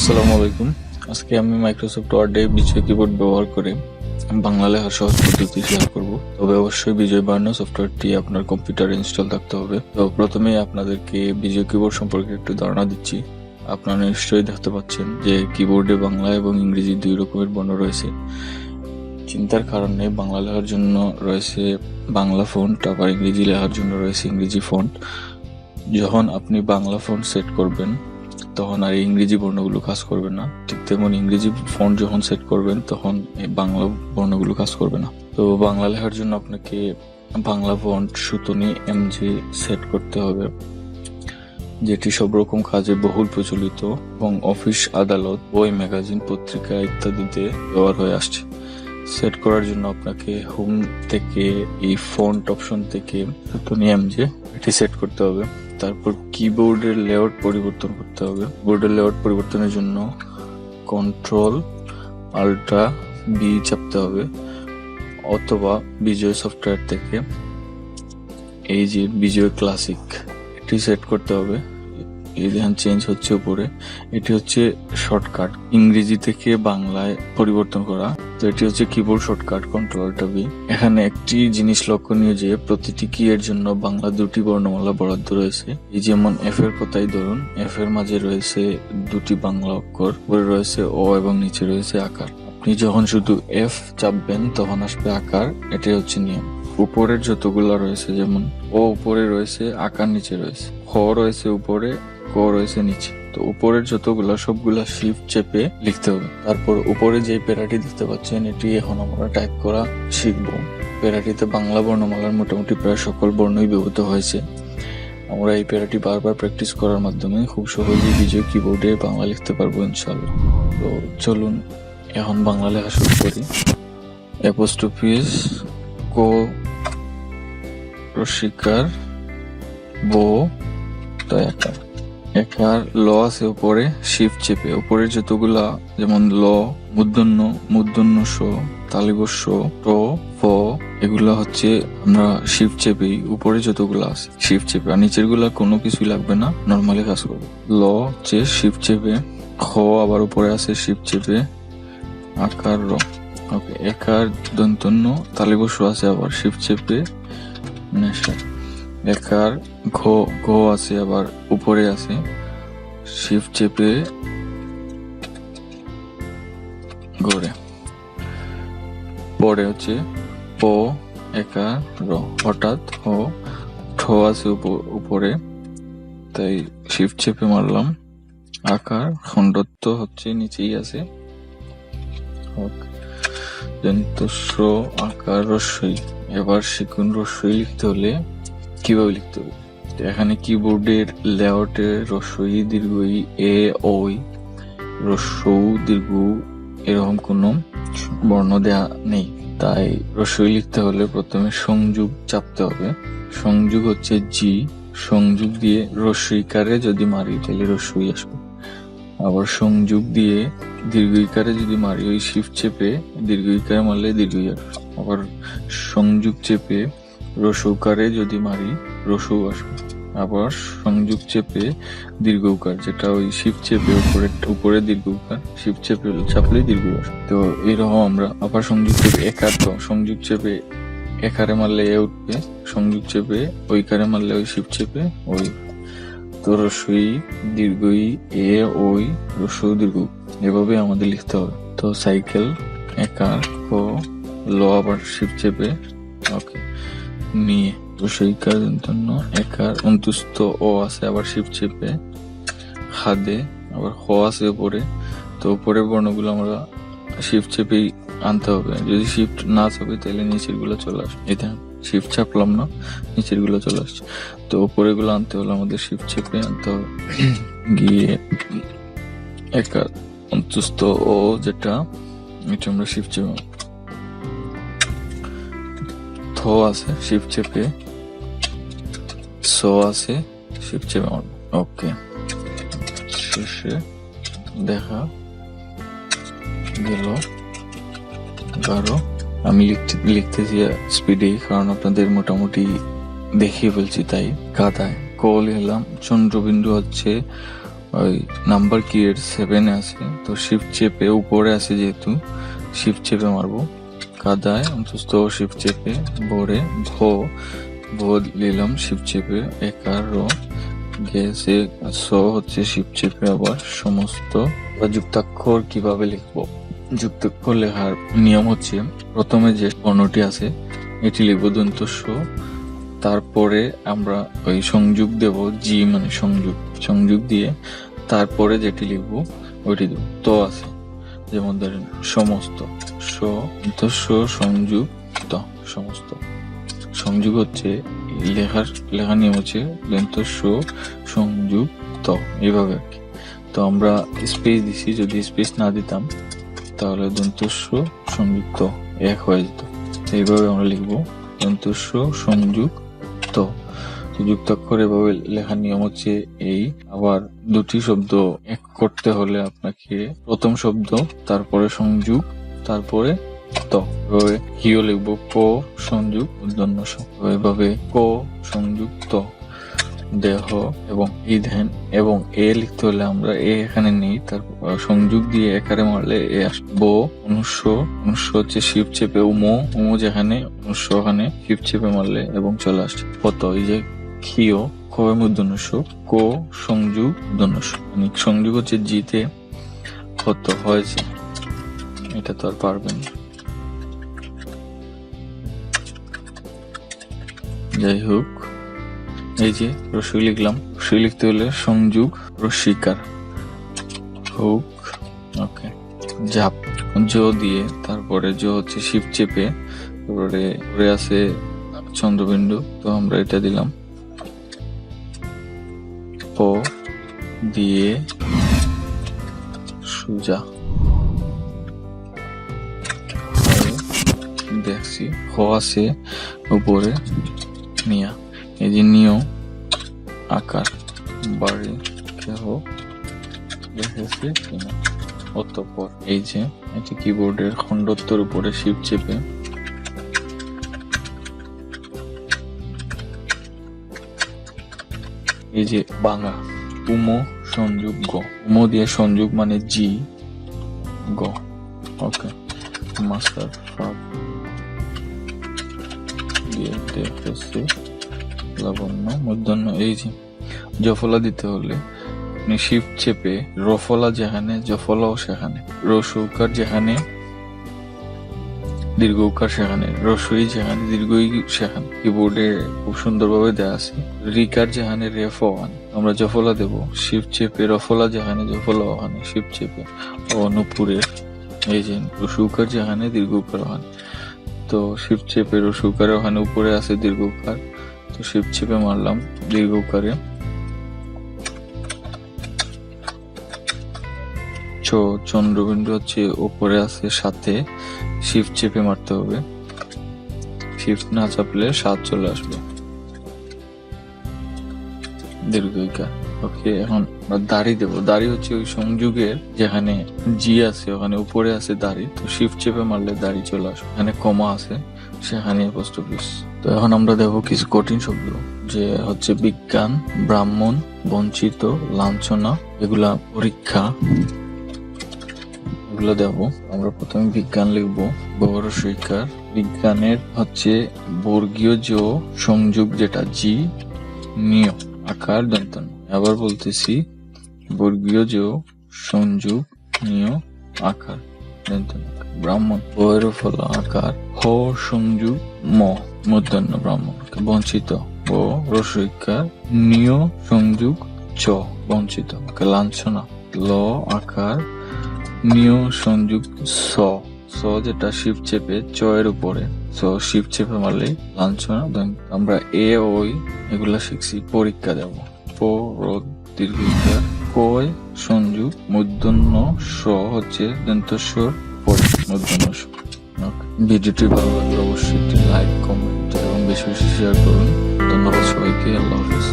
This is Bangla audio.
আসসালামু আলাইকুম। আজকে আমি মাইক্রোসফট ওয়ার্ডে বিজয় কিবোর্ড ব্যবহার করে বাংলা লেখার সহজ পদ্ধতি শেয়ার করব। তবে অবশ্যই বিজয় বার্ন সফটওয়্যারটি আপনার কম্পিউটারে ইনস্টল থাকতে হবে। তো প্রথমেই আপনাদেরকে বিজয় কিবোর্ড সম্পর্কে একটু ধারণা দিচ্ছি। আপনারা নিশ্চয়ই দেখতে পাচ্ছেন যে কিবোর্ডে বাংলা এবং ইংরেজি দুই রকমের বর্ণ রয়েছে। চিন্তার কারণ নেই, বাংলা লেখার জন্য রয়েছে বাংলা ফন্ট, আবার ইংরেজি লেখার জন্য রয়েছে ইংরেজি ফন্ট। যখন আপনি বাংলা ফন্ট সেট করবেন তখন আর ইংরেজি বর্ণগুলো কাজ করবে না, ঠিক তেমন ইংরেজি ফন্ট যখন সেট করবেন তখন এই বাংলা বর্ণগুলো কাজ করবে না। তো বাংলা লেখার জন্য আপনাকে Bangla font Sutonny MG set করতে হবে, যেটি সব রকম কাজে বহুল প্রচলিত এবং অফিস, আদালত, বই, ম্যাগাজিন, পত্রিকা ইত্যাদিতে ব্যবহার হয়ে আসছে। সেট করার জন্য আপনাকে হোম থেকে এই ফন্ট অপশন থেকে সুতনি এমজি এটি সেট করতে হবে। তারপর কিবোর্ডের লেআউট পরিবর্তন করতে হবে। বোর্ডের লেআউট পরিবর্তনের জন্য Ctrl+Alt+B চাপতে হবে, অথবা বিজয় সফটওয়্যার থেকে এই যে বিজয় ক্লাসিক এটি সেট করতে হবে। এই দেখেন চেঞ্জ হচ্ছে উপরে, এটি হচ্ছে শর্টকাট ইংরেজি থেকে বাংলায় পরিবর্তন করা। তো এটি হচ্ছে কিবোর্ড শর্টকাট Ctrl+Alt+B। এখানে একটি জিনিস লক্ষণীয় যে প্রতিটি কি এর জন্য বাংলা দুটি বর্ণমালা বরাদ্দ রয়েছে। এই যেমন এফ এর কথাই ধরুন, এফ এর মাঝে রয়েছে দুটি বাংলা অক্ষর, উপরে রয়েছে ও এবং নিচে রয়েছে আকার। আপনি যখন শুধু এফ চাপবেন তখন আসবে আকার, এটাই হচ্ছে নিয়ম। উপরের যতগুলা রয়েছে, যেমন ও উপরে রয়েছে, আকার নিচে রয়েছে, খ রয়েছে উপরে, ক রয়েছে নিচে। তো উপরের যতগুলা সবগুলা শিফট চেপে লিখতে হবে। তারপর উপরে যে প্যারাটি দেখতে পাচ্ছেন এটি এখন আমরা টাইপ করা শিখব। প্যারাটিতে বাংলা বর্ণমালার মোটামুটি প্রায় সকল বর্ণই ব্যবহৃত হয়েছে। আমরা এই প্যারাটি বারবার প্র্যাকটিস করার মাধ্যমে খুব সহজেই বিজয় কিবোর্ডে বাংলা লিখতে পারবো ইনশাআল্লাহ। তো চলুন এখন বাংলা লেখা শুরু করি। অ্যাপোস্ট্রোফিস কো রসিকার বো দয়াকার। একার ল আছে উপরে, শিফট চেপে উপরের যতগুলা যেমন ল, মূর্ধন্য, মূর্ধন্য স, তালিবস্য, ট, ফ এগুলা হচ্ছে আমরা শিফট চেপেই উপরে যতগুলা আছে শিফট চেপে, আর নিচের গুলা কোনো কিছুই লাগবে না, নর্মালি কাজ করবে। ল হচ্ছে শিফট চেপে, খ আবার উপরে আছে শিফট চেপে, আকার র। ওকে, একার দন্তন্য তালিবস্য আছে আবার শিফট চেপে নেশা। একার ঘ, ঘ আছে আবার উপরে আছে শিফট চেপে গড়ে। পরে হচ্ছে প, একার র, হঠাৎ হ, ঠ আছে উপরে তাই শিফট চেপে মারলাম। আকার খণ্ডত্ব হচ্ছে নিচেই আছে। দন্তস্ব আকার রস্বই। এবার শিকুন রস্বই লিখতে হলে কিভাবে লিখতে হবে? এখানে কিবোর্ডের লেআউটে রস্বই দীর্ঘই এ ওই রস্বৌ দীর্ঘ এরকম কোনো বর্ণ দেয়া নেই, তাই রস্বই লিখতে হলে প্রথমে সংযোগ চাপতে হবে। সংযোগ হচ্ছে জি, সংযোগ দিয়ে রস্বইকারে যদি মারি তাহলে রস্বই আসবে। আবার সংযোগ দিয়ে দীর্ঘইকারে যদি মারি ওই শিফট চেপে দীর্ঘইকারে মারলে দীর্ঘই আসবে। আবার সংযোগ চেপে রসৌকারে যদি মারি রসৌ আসবে। আবার সংযোগ চেপে দীর্ঘকার, যেটা ওই শিফট চেপে উপরে দীর্ঘকার, শিফট চেপে চাপলে দীর্ঘ আসবে। তো এইরকম আমরা আবার সংযোগ চেপে একার, তো সংযোগ চেপে একারে মারলে এ উঠবে, সংযোগ চেপে ওই কারে মারলে ওই শিফট চেপে ওই। তো রসই দীর্ঘই এ ওই রসৌ দীর্ঘ, এভাবে আমাদের লিখতে হবে। তো সাইকেল একার ক, ল আবার শিফট চেপে ওকে নিয়ে রসইকার জন্য একার অন্তুস্থ ও আছে আবার শিফট চেপে খাদে, আবার হ আছে উপরে। তো উপরের বর্ণগুলো আমরা শিফট চেপেই আনতে হবে, যদি শিফট না চাপে তাহলে নিচের গুলো চলে আসবে। এটা শিফট চাপলাম না, নিচের গুলো চলে আসছে। তো উপরে গুলো আনতে হলে আমাদের শিফট চেপে আনতে হবে। গিয়ে একার অন্তুস্থ ও যেটা এটা আমরা শিফট চেপে, থ আছে শিফট চেপে, স আছে শিফট চেপে মারব। ওকে, শেষে দেখা গেল 12। আমি লিখতেছি স্পিডে, কারণ আপনাদের মোটামুটি দেখিয়ে ফেলছি তাই। কাদায় ক লিখলাম, চন্দ্রবিন্দু হচ্ছে ওই নাম্বার কি এর 7 আছে, তো শিফট চেপে উপরে আছে যেহেতু শিফট চেপে মারবো। কাদায় অন্তস্থ শিফট চেপে, ভোরে ভো নিলাম শিফট চেপে, একার র গেছে স হচ্ছে শিফট চেপে আবার সমস্ত। যুক্তাক্ষর কিভাবে লিখবো? যুক্তাক্ষর লেখার নিয়ম হচ্ছে প্রথমে যে বর্ণটি আছে এটি লিখবো দন্ত স, তারপরে আমরা ওই সংযোগ দেব, জি মানে সংযোগ দিয়ে তারপরে যেটি লিখবো ওইটি দেবো। তো আছে যেমন ধরেন সমস্ত, সংযোগ ত, সমস্ত। সংযোগ হচ্ছে লেখার নিয়ম হচ্ছে দন্ত সংযোগ ত, এইভাবে আর কি। তো আমরা স্পেস দিছি, যদি স্পেস না দিতাম তাহলে দন্ত সংযুক্ত এক হয়ে যেত। এইভাবে আমরা লিখবো দন্ত সংযোগ ত। যুক্তাক্ষর এভাবে লেখার নিয়ম হচ্ছে এই। আবার দুটি শব্দ এক করতে হলে আপনাকে প্রথম শব্দ, তারপরে সংযোগ, তারপরে ত। এভাবে হিও লিখবো ক সংযোগ মূর্ধন্য স। এভাবে ক সংযোগ ত, দেহ এবং এই ধ্যান এবং এ লিখতে হলে আমরা এ এখানে নেই, তারপর সংযোগ দিয়ে একারে মারলে এ আসবে। বো অনুষ্য হচ্ছে শিফট চেপে উমো যেখানে অনুষ্য ওখানে শিফট চেপে মারলে এবং চলে আসছে কত। এই যে খিও খয় মূর্ধন্য স, কো সংযোগ মূর্ধন্য স, মানে সংযোগ হচ্ছে জিতে কত হয়েছে, এটা তো আর পারবেন। যাই হোক, এই যে রস্যই লিখলাম। রস্যই লিখতে হলে সংযোগ রস্যিকার হোক, ওকে। ঝাপ জ দিয়ে, তারপরে জ হচ্ছে শিফট চেপে, তারপরে আছে চন্দ্রবিন্দু, তো আমরা এটা দিলাম। প দিয়ে সুজা দেখছি, হ আছে উপরে নিয়া, এই যে নিয় আকার বাড়ি কেহ দেখেছি কিনা। অতঃপর এই যে এটি কিবোর্ডের খণ্ডত্বের উপরে শিফট চেপে এই যে বাংলা উমো সংযোগ গ, উমো দিয়ে সংযোগ মানে জি গ, ওকে। মাস্টার ফাঁক দিয়ে দেখেছি লাবণ্য মূর্ধন্য। এই যে জফলা দিতে হলে আপনি শিফট চেপে রফলা যেখানে জফলাও সেখানে, রসৌকার যেখানে দীর্ঘকার সেখানে, রসই যেখানে দীর্ঘই সেখানে। কিবোর্ডে খুব সুন্দরভাবে দেওয়া আছে। রিকার যেখানে রেফ ওখানে আমরা জফলা দেব, শিফট চেপে রফলা যেখানে জফলা ওখানে শিফট চেপে। অনুপুরের এই যে রসৌকার যেখানে দীর্ঘকার ওখানে, তো শিফট চেপে রসৌকার ওখানে উপরে আছে দীর্ঘকার, তো শিফট চেপে মারলাম দীর্ঘকারে। চন্দ্রবিন্দু হচ্ছে উপরে আছে সাথে, শিফট চেপে মারতে হবে, শিফট না চাপলে সাত চলে আসবে দীর্ঘিকার, ওকে। এখন দাড়ি দেব, দাড়ি হচ্ছে ওই সংযোগের যেখানে জি আছে ওখানে উপরে আছে দাড়ি, তো শিফট চেপে মারলে দাড়ি চলে আসবে। এখানে কমা আছে সেখানে পোস্ট অফিস। তো এখন আমরা দেবো কিছু কঠিন শব্দ, যে হচ্ছে বিজ্ঞান, ব্রাহ্মণ, বঞ্চিত, লাঞ্ছনা, এগুলা পরীক্ষা, এগুলো দেব। আমরা প্রথমে বিজ্ঞান লিখবো, বড় শিকার। বিজ্ঞানের হচ্ছে বর্গীয় জ সংযোগ যেটা জি নিয় আকার দন্তন। আবার বলতেছি বর্গীয় জ সংযোগ নিয় আকার দন্তন। ব্রাহ্মণ বয়ের ফলা আকার হ সংযোগ ম মূর্ধন্য ব্রাহ্মণ। বঞ্চিত ব রসইকার নিয় সংযোগ চ বঞ্চিত। লাঞ্ছনা ল আকার নিয় সংযোগ স, স যেটা শিফট চেপে চ এর উপরে, স শিফট চেপে মারলে লাঞ্ছনা। আমরা এ ওই এগুলা শিখছি। পরীক্ষা দেব, প দীর্ঘিকার কয় সংযোগ মূর্ধন্য স হচ্ছে দন্তস্বর পরে মূর্ধন্য স। ভিডিওটি ভালো লাগলে অবশ্যই একটি লাইক, কমেন্ট এবং বেশি বেশি শেয়ার করুন। ধন্যবাদ সবাইকে, আল্লাহ হাফেজ।